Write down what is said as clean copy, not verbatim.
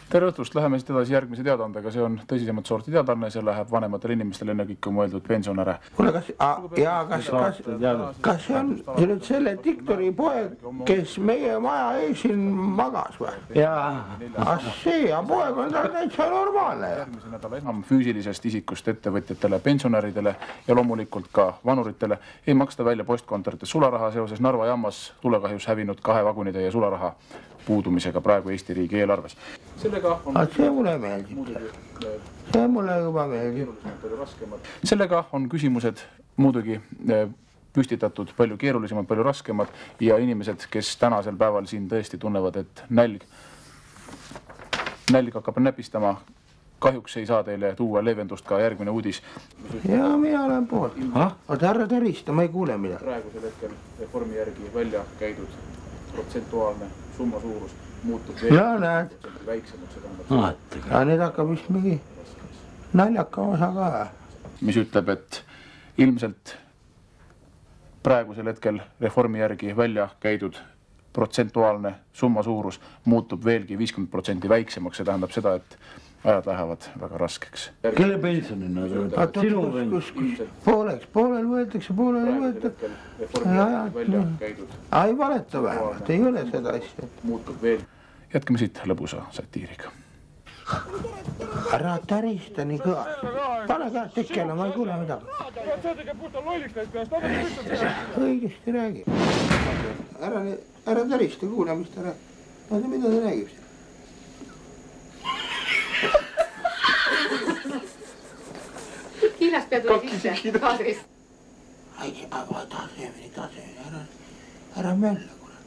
Tere õhtust, läheme siit edasi järgmise teadaandega, see on tõsisemat sorti teadaanne, see läheb vanematele inimestele ennekõike mõeldud pensionäre. Kuule, kas see on nüüd selle diktori poeg, kes meie maja ees siin magas või? Jaa. See poeg on tal täitsa normaalne. Järgmise nädala enam füüsilisest isikust ettevõtjatele, pensionäridele ja loomulikult ka vanuritele ei maksta välja postkontorites sularaha seoses Narva jaamas tulekahjus hävinud 2 vagunide ja sularaha puudumisega praegu Eesti riigi eelarves. See mulle meeldib. See mulle juba meeldib. Sellega on küsimused muidugi püstitatud palju keerulisemad, palju raskemad ja inimesed, kes tänasel päeval siin tõesti tunnevad, et nälg hakkab näpistama, kahjuks ei saa teile tuua leevendust ka järgmine uudis. Ja mina olen poolt. Oota, härra Tõrista, ma ei kuule mida. Praegusel hetkel reformi järgi välja käidud protsentuaalne summa suurus muutub veel väiksemaks. Ja nüüd hakkab vist mingi naljaka osa ka. Mis ütleb, et ilmselt praegusel hetkel reformi järgi välja käidud protsentuaalne summa suurus muutub veelgi 50% väiksemaks. See tähendab seda, et ajad lähevad väga raskeks. Kelle pensionina? Sinu pensionina? Poolel võetakse, poolel ei võeta. Ei valeta vähemalt, ei ole seda asja. Jätkame siit lõbusa satiiriga. Ära Tõrista nii kõva. Pane ka tekkele, ma ei kuule midagi. Õigesti räägib. Ära Tõrista, kuule, mis ta räägib. Mida ta räägib siin? Kiilas pead või sisse kaadrist? Ära mölla, kurat.